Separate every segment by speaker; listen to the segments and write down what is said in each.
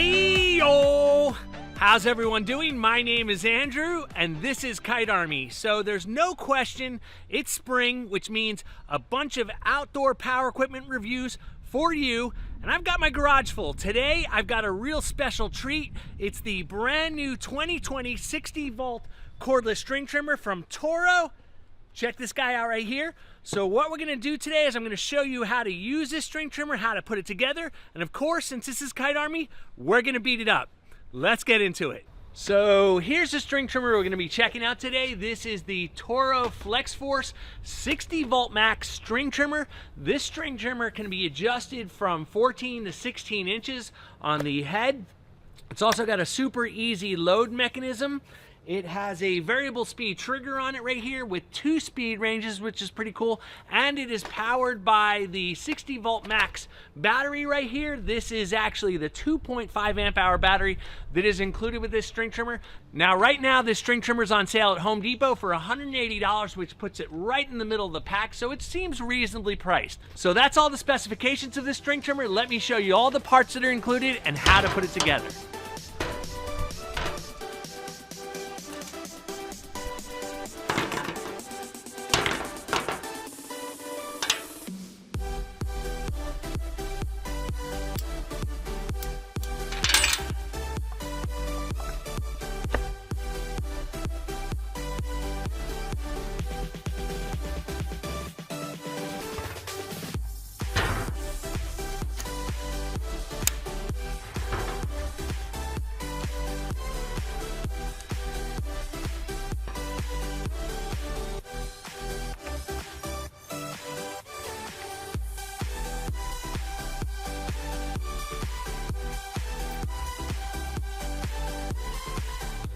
Speaker 1: Hey-o! How's everyone doing? My name is Andrew, and this is Kite Army. So there's no question, it's spring, which means a bunch of outdoor power equipment reviews for you, and I've got my garage full. Today, I've got a real special treat. It's the brand new 2020 60-volt cordless string trimmer from Toro. Check this guy out right here. So what we're gonna do today is I'm gonna show you how to use this string trimmer, how to put it together, and of course, since this is Kite Army, we're gonna beat it up. Let's get into it. So here's the string trimmer we're gonna be checking out today. This is the Toro Flex Force 60 volt max string trimmer. This string trimmer can be adjusted from 14 to 16 inches on the head. It's also got a super easy load mechanism. It has a variable speed trigger on it right here with 2 speed ranges, which is pretty cool. And it is powered by the 60 volt max battery right here. This is actually the 2.5 amp hour battery that is included with this string trimmer. Now, right now, this string trimmer is on sale at Home Depot for $180, which puts it right in the middle of the pack. So it seems reasonably priced. So that's all the specifications of this string trimmer. Let me show you all the parts that are included and how to put it together.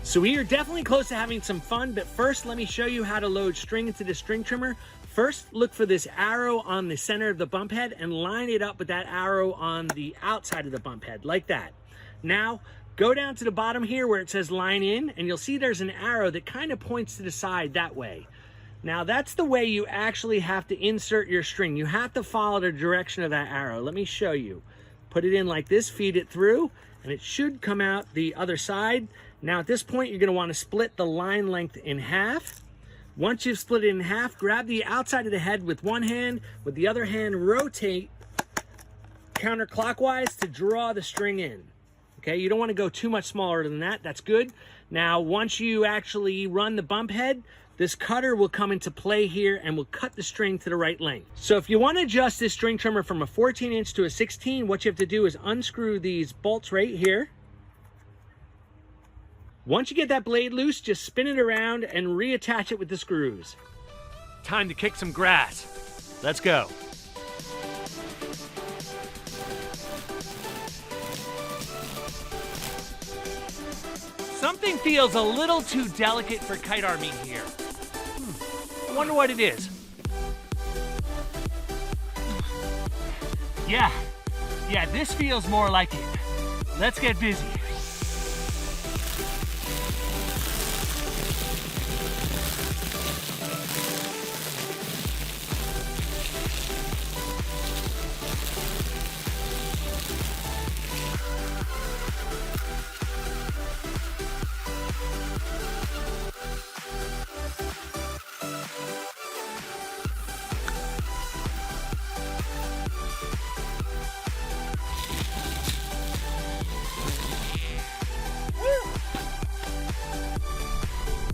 Speaker 1: So we are definitely close to having some fun, but first let me show you how to load string into the string trimmer. First, look for this arrow on the center of the bump head and line it up with that arrow on the outside of the bump head, like that. Now, go down to the bottom here where it says line in, and you'll see there's an arrow that kind of points to the side that way. Now, that's the way you actually have to insert your string. You have to follow the direction of that arrow. Let me show you. Put it in like this, feed it through, and it should come out the other side. Now at this point, you're gonna wanna split the line length in half. Once you've split it in half, grab the outside of the head with one hand, with the other hand, rotate counterclockwise to draw the string in. Okay, you don't wanna go too much smaller than that, that's good. Now, once you actually run the bump head, this cutter will come into play here and will cut the string to the right length. So if you wanna adjust this string trimmer from a 14 inch to a 16, what you have to do is unscrew these bolts right here. Once you get that blade loose, just spin it around and reattach it with the screws. Time to kick some grass. Let's go. Something feels a little too delicate for Kite Army here. I wonder what it is. Yeah, this feels more like it. Let's get busy.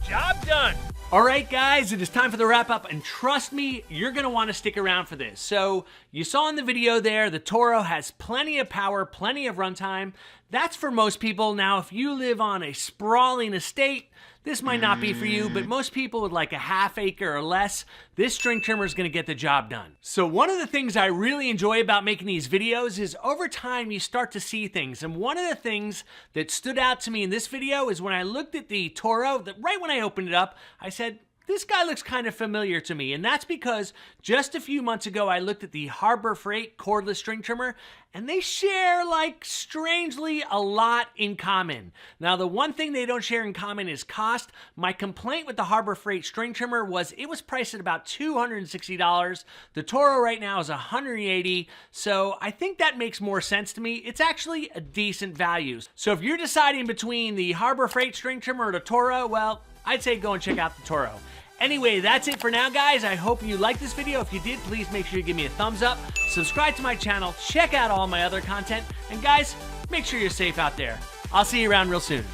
Speaker 1: Job done. All right, guys, it is time for the wrap up, and trust me, you're gonna wanna stick around for this. So you saw in the video there, the Toro has plenty of power, plenty of runtime. That's for most people. Now, if you live on a sprawling estate, this might not be for you, but most people with like a half acre or less, this string trimmer is gonna get the job done. So one of the things I really enjoy about making these videos is over time you start to see things. And one of the things that stood out to me in this video is when I looked at the Toro, right when I opened it up, I said, this guy looks kind of familiar to me, and that's because just a few months ago I looked at the Harbor Freight cordless string trimmer, and they share, like, strangely a lot in common. Now, the one thing they don't share in common is cost. My complaint with the Harbor Freight string trimmer was it was priced at about $260. The Toro right now is $180, so I think that makes more sense to me. It's actually a decent value. So if you're deciding between the Harbor Freight string trimmer or the Toro, well, I'd say go and check out the Toro. Anyway, that's it for now, guys. I hope you liked this video. If you did, please make sure you give me a thumbs up, subscribe to my channel, check out all my other content, and guys, make sure you're safe out there. I'll see you around real soon.